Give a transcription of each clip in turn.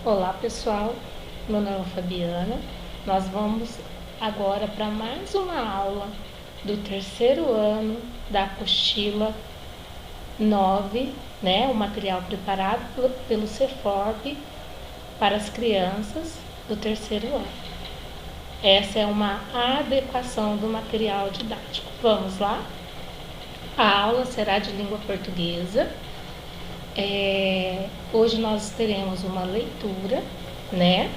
Olá pessoal, meu nome é Fabiana. Nós vamos agora para mais uma aula do terceiro ano da apostila 9, né? O material preparado pelo CEFORB para as crianças do terceiro ano. Essa é uma adequação do material didático. Vamos lá? A aula será de língua portuguesa. Hoje nós teremos uma leitura, né?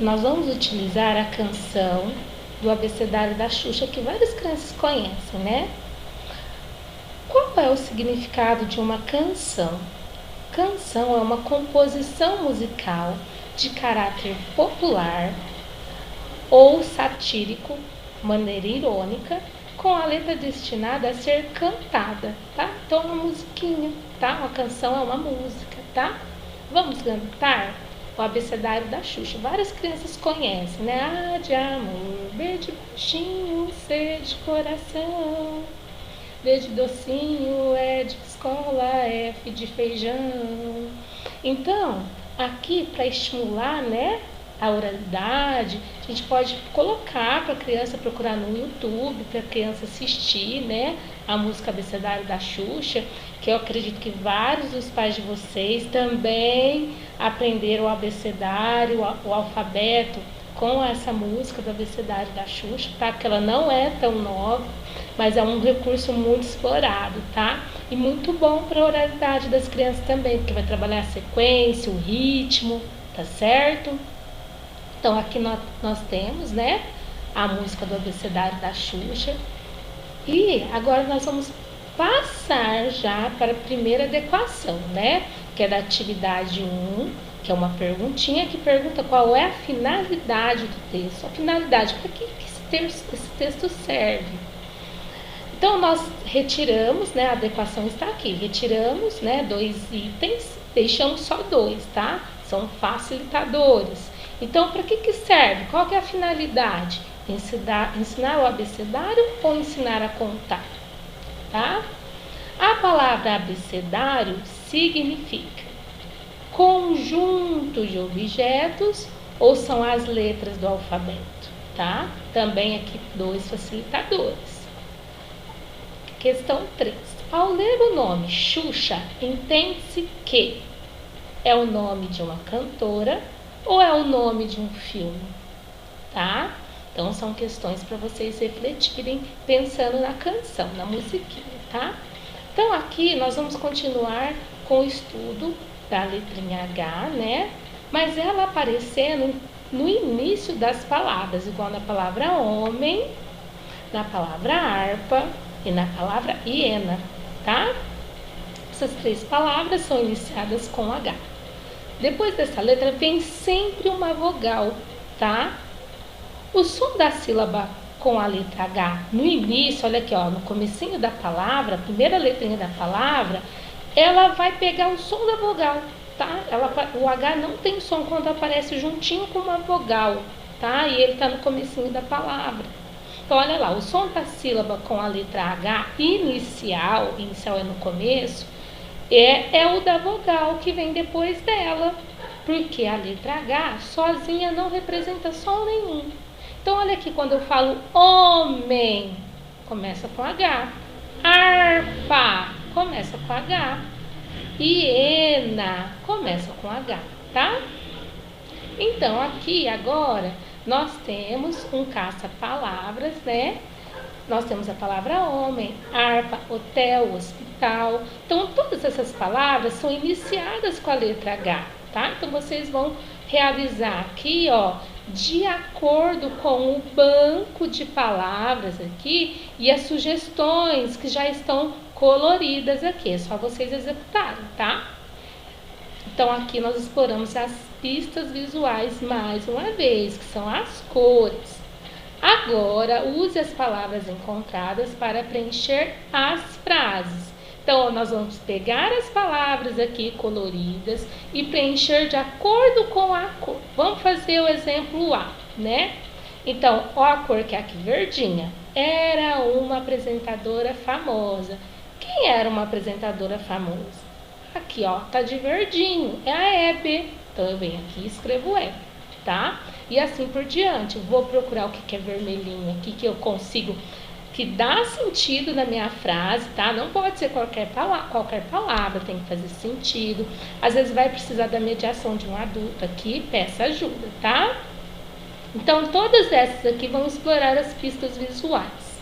Nós vamos utilizar a canção do Abecedário da Xuxa, que várias crianças conhecem, né? Qual é o significado de uma canção? Canção é uma composição musical de caráter popular ou satírico, maneira irônica, com a letra destinada a ser cantada, tá? Então, uma musiquinha, tá? Uma canção é uma música, tá? Vamos cantar o Abecedário da Xuxa. Várias crianças conhecem, né? A de amor, B de baixinho, C de coração, D de docinho, E de escola, F de feijão. Então, aqui para estimular, né, a oralidade, a gente pode colocar para a criança procurar no YouTube, para a criança assistir, né, a música Abecedário da Xuxa, que eu acredito que vários dos pais de vocês também aprenderam o abecedário, o alfabeto com essa música do Abecedário da Xuxa, tá? Porque ela não é tão nova, mas é um recurso muito explorado, tá? E muito bom para a oralidade das crianças também, porque vai trabalhar a sequência, o ritmo, tá certo? Então aqui nós temos, né, a música do Abecedário da Xuxa. E agora nós vamos passar já para a primeira adequação, né? Que é da atividade 1, que é uma perguntinha que pergunta qual é a finalidade do texto. A finalidade, para que esse texto serve? Então nós retiramos, né? A adequação está aqui. Retiramos, né, 2 itens, deixamos só 2, tá? São facilitadores. Então, para que serve? Qual que é a finalidade? Ensinar o abecedário ou ensinar a contar? Tá? A palavra abecedário significa conjunto de objetos ou são as letras do alfabeto, tá? Também aqui 2 facilitadores. Questão 3. Ao ler o nome Xuxa, entende-se que é o nome de uma cantora ou é o nome de um filme, tá? Então, são questões para vocês refletirem pensando na canção, na musiquinha, tá? Então, aqui nós vamos continuar com o estudo da letrinha H, né? Mas ela aparecendo no início das palavras, igual na palavra homem, na palavra harpa e na palavra hiena, tá? Essas 3 palavras são iniciadas com H. Depois dessa letra vem sempre uma vogal, tá? O som da sílaba com a letra H no início, olha aqui, ó, no comecinho da palavra, a primeira letrinha da palavra, ela vai pegar o som da vogal, tá? O H não tem som quando aparece juntinho com uma vogal, tá? E ele tá no comecinho da palavra. Então, olha lá, o som da sílaba com a letra H inicial é no começo, é o da vogal que vem depois dela, porque a letra H sozinha não representa som nenhum. Então, olha aqui, quando eu falo homem, começa com H. Harpa, começa com H. Hiena, começa com H, tá? Então, aqui agora, nós temos um caça-palavras, né? Nós temos a palavra homem, harpa, hotel, hospital. Então, todas essas palavras são iniciadas com a letra H, tá? Então, vocês vão realizar aqui, ó, de acordo com o banco de palavras aqui e as sugestões que já estão coloridas aqui. É só vocês executarem, tá? Então, aqui nós exploramos as pistas visuais mais uma vez, que são as cores. Agora, use as palavras encontradas para preencher as frases. Então, nós vamos pegar as palavras aqui coloridas e preencher de acordo com a cor. Vamos fazer o exemplo A, né? Então, ó a cor que é aqui, verdinha. Era uma apresentadora famosa. Quem era uma apresentadora famosa? Aqui, ó, tá de verdinho, é a Hebe. Então, eu venho aqui e escrevo Hebe, tá? E assim por diante. Eu vou procurar o que é vermelhinho aqui, que eu consigo, que dá sentido na minha frase, tá? Não pode ser qualquer palavra, tem que fazer sentido. Às vezes vai precisar da mediação de um adulto aqui, peça ajuda, tá? Então, todas essas aqui vão explorar as pistas visuais.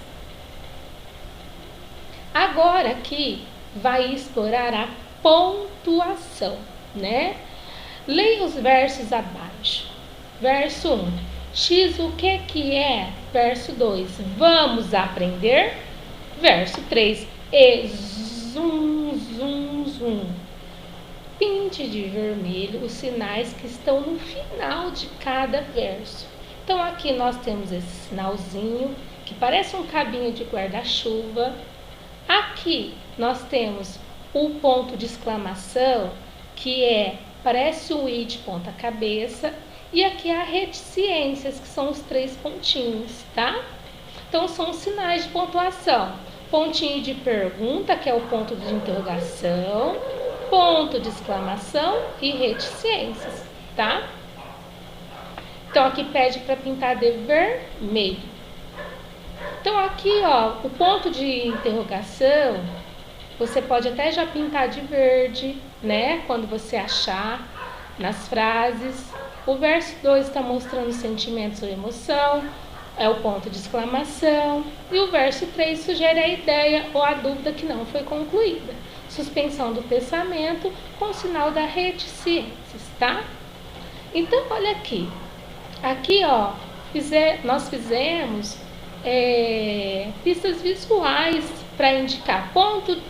Agora aqui vai explorar a pontuação, né? Leia os versos abaixo. Verso 1. X, o que é? Verso 2. Vamos aprender? Verso 3. E zum, zum, zum. Pinte de vermelho os sinais que estão no final de cada verso. Então, aqui nós temos esse sinalzinho, que parece um cabinho de guarda-chuva. Aqui nós temos o ponto de exclamação, que parece o I de ponta cabeça. E aqui a reticências, que são os 3 pontinhos, tá? Então, são os sinais de pontuação. Pontinho de pergunta, que é o ponto de interrogação, ponto de exclamação e reticências, tá? Então, aqui pede para pintar de vermelho. Então, aqui, ó, o ponto de interrogação, você pode até já pintar de verde, né? Quando você achar nas frases. O verso 2 está mostrando sentimentos ou emoção, é o ponto de exclamação. E o verso 3 sugere a ideia ou a dúvida que não foi concluída. Suspensão do pensamento com o sinal da reticências, tá? Então, olha aqui. Aqui, ó, nós fizemos pistas visuais para indicar ponto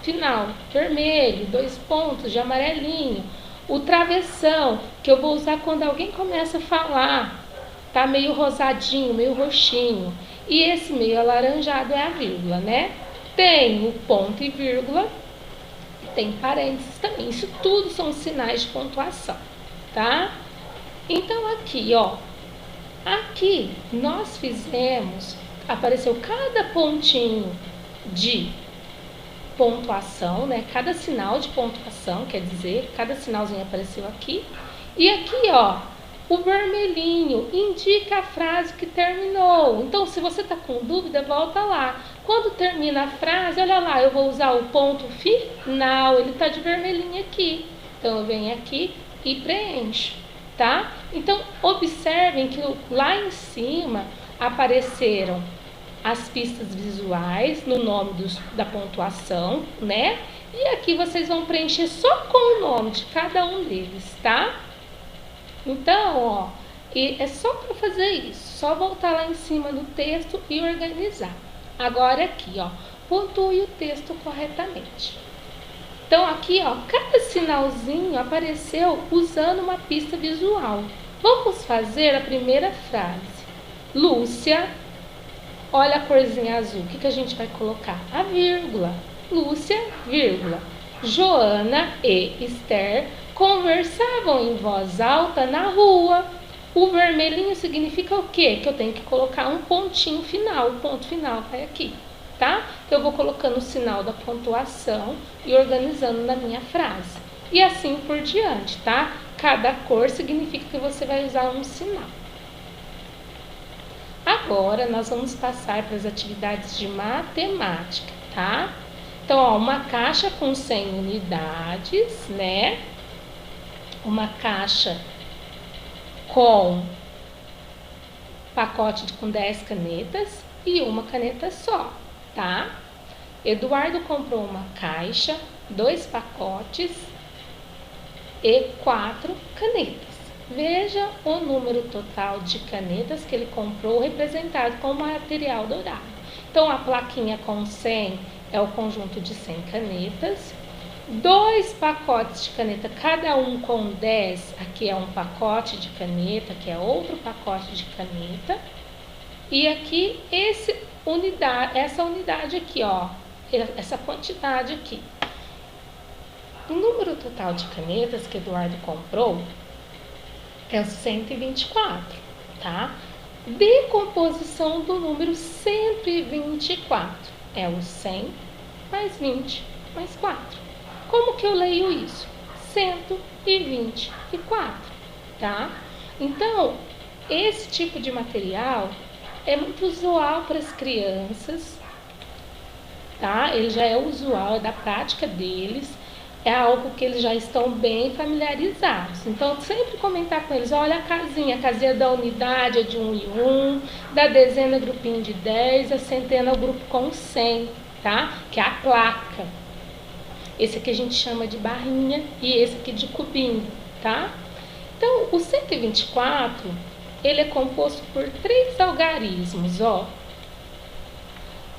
final, vermelho, 2 pontos de amarelinho. O travessão, que eu vou usar quando alguém começa a falar, tá meio rosadinho, meio roxinho. E esse meio alaranjado é a vírgula, né? Tem o ponto e vírgula, tem parênteses também. Isso tudo são sinais de pontuação, tá? Então, aqui, ó, aqui nós fizemos, apareceu cada pontinho de pontuação, né? Cada sinal de pontuação, quer dizer, cada sinalzinho apareceu aqui. E aqui, ó, o vermelhinho indica a frase que terminou. Então, se você tá com dúvida, volta lá. Quando termina a frase, olha lá, eu vou usar o ponto final, ele tá de vermelhinho aqui. Então, eu venho aqui e preencho, tá? Então, observem que lá em cima apareceram as pistas visuais no nome da pontuação, né? E aqui vocês vão preencher só com o nome de cada um deles, tá? Então, ó, é só para fazer isso, só voltar lá em cima no texto e organizar. Agora aqui, ó, pontue o texto corretamente. Então, aqui, ó, cada sinalzinho apareceu usando uma pista visual. Vamos fazer a primeira frase. Lúcia, olha a corzinha azul, o que a gente vai colocar? A vírgula. Lúcia, vírgula. Joana e Esther conversavam em voz alta na rua. O vermelhinho significa o quê? Que eu tenho que colocar um pontinho final. O ponto final vai aqui, tá? Então, eu vou colocando o sinal da pontuação e organizando na minha frase. E assim por diante, tá? Cada cor significa que você vai usar um sinal. Agora, nós vamos passar para as atividades de matemática, tá? Então, ó, uma caixa com 100 unidades, né? Uma caixa com pacote com 10 canetas e uma caneta só, tá? Eduardo comprou uma caixa, 2 pacotes e 4 canetas. Veja o número total de canetas que ele comprou representado com o material dourado. Então, a plaquinha com 100 é o conjunto de 100 canetas. 2 pacotes de caneta, cada um com 10. Aqui é um pacote de caneta, aqui é outro pacote de caneta. E aqui essa unidade aqui, ó, essa quantidade aqui. O número total de canetas que Eduardo comprou é 124, tá? Decomposição do número 124 é o 100 mais 20 mais 4. Como que eu leio isso? 124, tá? Então, esse tipo de material é muito usual para as crianças, tá? Ele já é usual, é da prática deles, é algo que eles já estão bem familiarizados. Então, sempre comentar com eles, olha a casinha da unidade é de 1 em 1, da dezena grupinho de 10, a centena o grupo com 100, tá? Que é a placa. Esse aqui a gente chama de barrinha e esse aqui de cubinho, tá? Então, o 124, ele é composto por 3 algarismos, ó.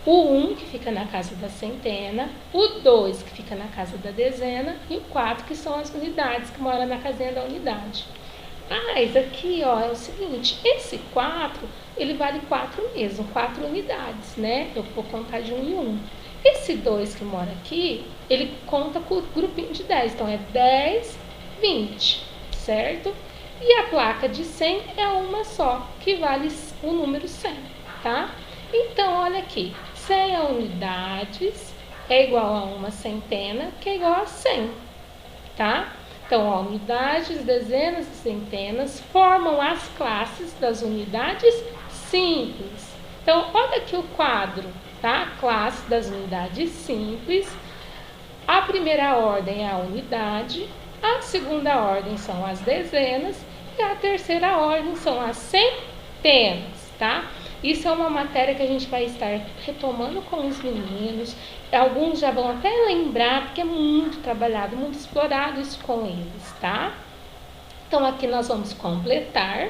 O 1, que fica na casa da centena, o 2, que fica na casa da dezena, e o 4, que são as unidades, que moram na casinha da unidade. Mas aqui, ó, é o seguinte, esse 4, ele vale 4 mesmo, 4 unidades, né? Eu vou contar de 1 em 1. Esse 2 que mora aqui, ele conta com o grupinho de 10, então é 10, 20, certo? E a placa de 100 é uma só, que vale o número 100, tá? Então, olha aqui, 100 unidades é igual a uma centena, que é igual a 100, tá? Então, ó, unidades, dezenas e centenas formam as classes das unidades simples. Então, olha aqui o quadro, tá? Classe das unidades simples. A primeira ordem é a unidade, a segunda ordem são as dezenas e a terceira ordem são as centenas, tá? Isso é uma matéria que a gente vai estar retomando com os meninos. Alguns já vão até lembrar, porque é muito trabalhado, muito explorado isso com eles, tá? Então, aqui nós vamos completar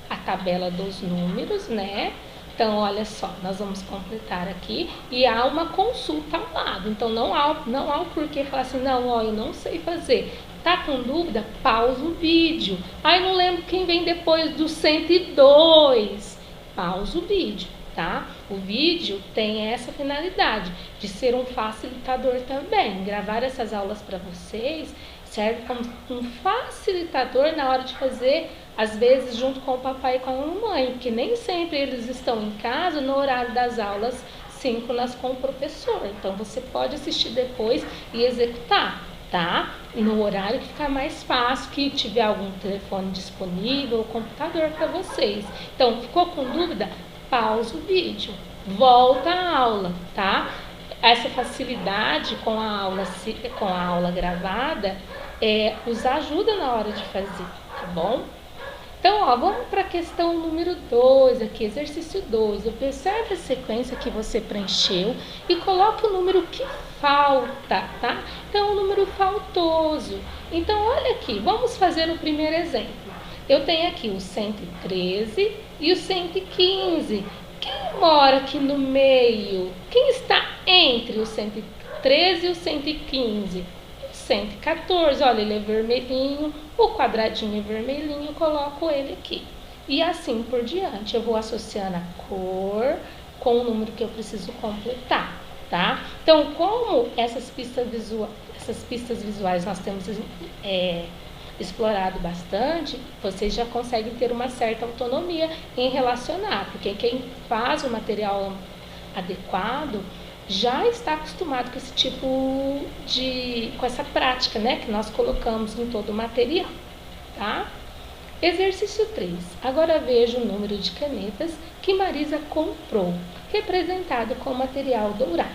a tabela dos números, né? Então, olha só, nós vamos completar aqui e há uma consulta ao lado. Então, não há o porquê falar assim, não, ó, eu não sei fazer. Tá com dúvida? Pausa o vídeo. Ai, não lembro quem vem depois do 102. Pausa o vídeo, tá? O vídeo tem essa finalidade de ser um facilitador também. Gravar essas aulas para vocês serve como um facilitador na hora de fazer, às vezes, junto com o papai e com a mamãe, porque nem sempre eles estão em casa no horário das aulas síncronas com o professor. Então, você pode assistir depois e executar, tá? No horário que ficar mais fácil, que tiver algum telefone disponível ou computador para vocês. Então, ficou com dúvida? Pausa o vídeo, volta à aula, tá? Essa facilidade com a aula gravada os ajuda na hora de fazer, tá bom? Então, ó, vamos para a questão número 2 aqui, exercício 2. Observe a sequência que você preencheu e coloque o número que falta, tá? Então, o número faltoso. Então, olha aqui, vamos fazer o primeiro exemplo. Eu tenho aqui o 113 e o 115. Quem mora aqui no meio? Quem está entre o 113 e o 115? 114, olha, ele é vermelhinho, o quadradinho é vermelhinho, eu coloco ele aqui. E assim por diante, eu vou associando a cor com o número que eu preciso completar, tá? Então, como essas pistas visuais nós temos explorado bastante, vocês já conseguem ter uma certa autonomia em relacionar, porque quem faz o material adequado já está acostumado com esse tipo com essa prática, né, que nós colocamos em todo o material, tá? Exercício 3. Agora veja o número de canetas que Marisa comprou, representado com material dourado,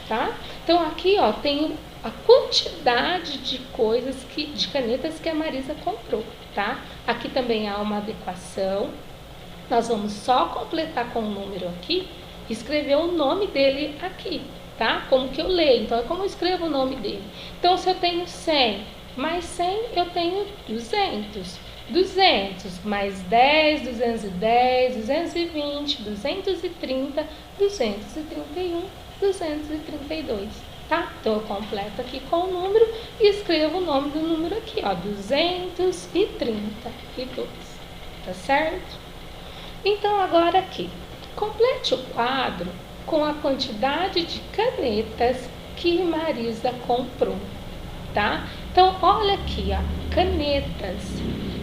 tá? Então, aqui, ó, tem a quantidade de de canetas que a Marisa comprou, tá? Aqui também há uma adequação. Nós vamos só completar com o número aqui, escrever o nome dele aqui, tá? Como que eu leio, então é como eu escrevo o nome dele. Então, se eu tenho 100 mais 100, eu tenho 200. 200 mais 10, 210, 220, 230, 231, 232, tá? Então, eu completo aqui com o número e escrevo o nome do número aqui, ó, 232, tá certo? Então, agora aqui, complete o quadro com a quantidade de canetas que Marisa comprou, tá? Então, olha aqui, ó, canetas.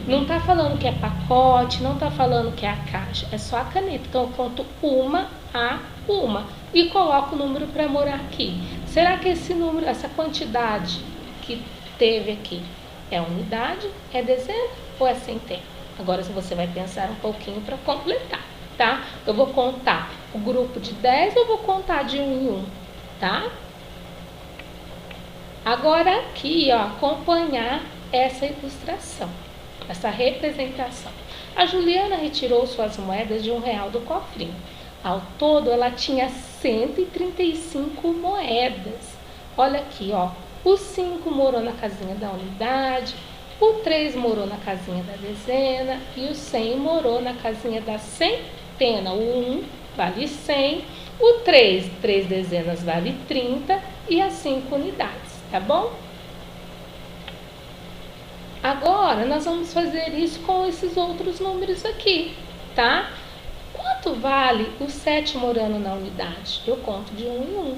Não tá falando que é pacote, não tá falando que é a caixa, é só a caneta. Então, eu conto uma a uma e coloco o número para morar aqui. Será que esse número, essa quantidade que teve aqui? É unidade, é dezena ou é centena? Agora você vai pensar um pouquinho para completar, tá? Eu vou contar o grupo de 10 ou vou contar de 1 em 1, tá? Agora aqui, ó, acompanhar essa ilustração, essa representação. A Juliana retirou suas moedas de R$1 do cofrinho. Ao todo, ela tinha 135 moedas. Olha aqui, ó. O 5 morou na casinha da unidade, o 3 morou na casinha da dezena e o 100 morou na casinha da centena. O 1 vale 100, o 3 dezenas vale 30 e as 5 unidades, tá bom? Agora, nós vamos fazer isso com esses outros números aqui, tá? Quanto vale o 7 morando na unidade? Eu conto de 1 em 1.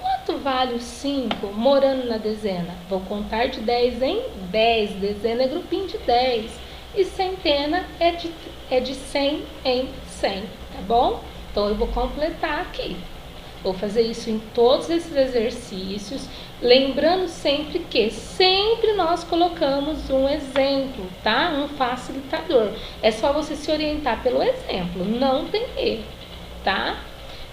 Quanto vale o 5 morando na dezena? Vou contar de 10 em 10. Dezena é grupinho de 10. E centena é de 100 em 100, tá bom? Então, eu vou completar aqui. Vou fazer isso em todos esses exercícios, lembrando sempre que sempre nós colocamos um exemplo, tá? Um facilitador. É só você se orientar pelo exemplo, não tem erro, tá?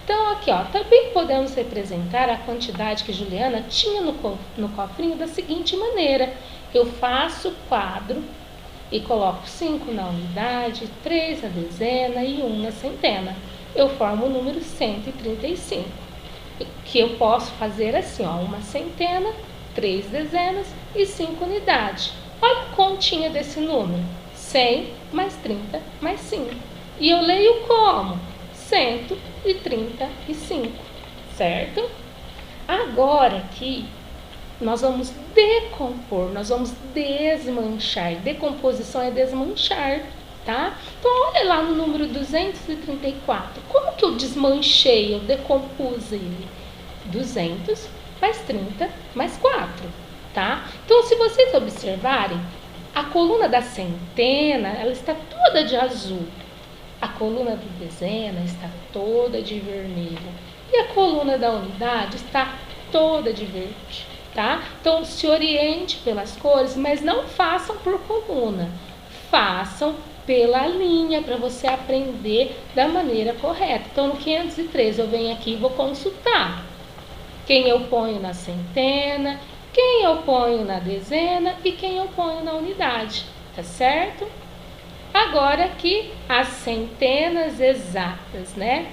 Então, aqui, ó, também podemos representar a quantidade que Juliana tinha no cofrinho da seguinte maneira. Eu faço quadro e coloco 5 na unidade, 3 na dezena e 1 na centena. Eu formo o número 135, que eu posso fazer assim, ó, uma centena, 3 dezenas e 5 unidades. Olha a continha desse número, 100 mais 30 mais 5. E eu leio como? 135, certo? Agora aqui, nós vamos decompor, nós vamos desmanchar. Decomposição é desmanchar, tá? Então, olha lá no número 234. Como que eu desmanchei, eu decompus ele? 200 mais 30 mais 4, tá? Então, se vocês observarem, a coluna da centena, ela está toda de azul. A coluna da dezena está toda de vermelho. E a coluna da unidade está toda de verde, tá? Então, se oriente pelas cores, mas não façam por coluna. Façam pela linha, para você aprender da maneira correta. Então, no 513, eu venho aqui e vou consultar quem eu ponho na centena, quem eu ponho na dezena e quem eu ponho na unidade, tá certo? Agora aqui, as centenas exatas, né?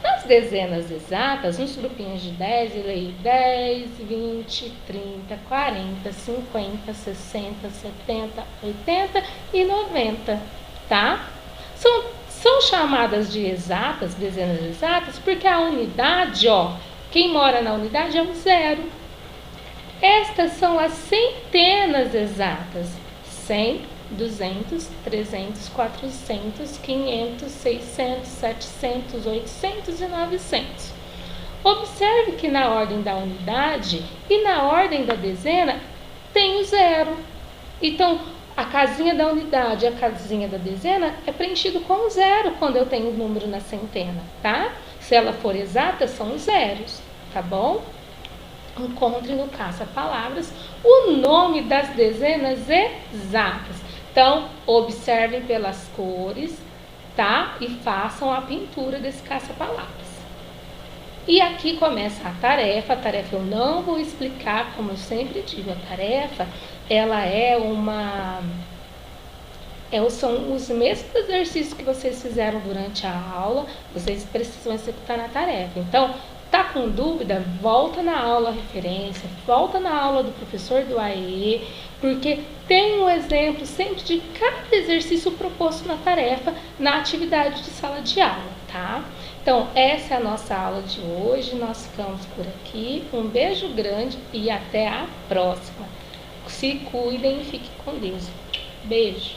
Nas dezenas exatas, nos grupinhos de 10, eu leio 10, 20, 30, 40, 50, 60, 70, 80 e 90, tá? São chamadas de exatas, dezenas exatas, porque a unidade, ó, quem mora na unidade é um zero. Estas são as centenas exatas, 100, 200, 300, 400, 500, 600, 700, 800 e 900. Observe que na ordem da unidade e na ordem da dezena tem o zero. Então, a casinha da unidade e a casinha da dezena é preenchido com zero quando eu tenho o número na centena, tá? Se ela for exata, são os zeros, tá bom? Encontre no caça-palavras o nome das dezenas exatas. Então, observem pelas cores, tá? E façam a pintura desse caça-palavras. E aqui começa a tarefa. A tarefa eu não vou explicar, como eu sempre digo, a tarefa, ela são os mesmos exercícios que vocês fizeram durante a aula, vocês precisam executar na tarefa. Então, tá com dúvida? Volta na aula referência, volta na aula do professor do AEE, porque tem um exemplo sempre de cada exercício proposto na tarefa, na atividade de sala de aula, tá? Então, essa é a nossa aula de hoje, nós ficamos por aqui. Um beijo grande e até a próxima. Se cuidem e fiquem com Deus. Beijo!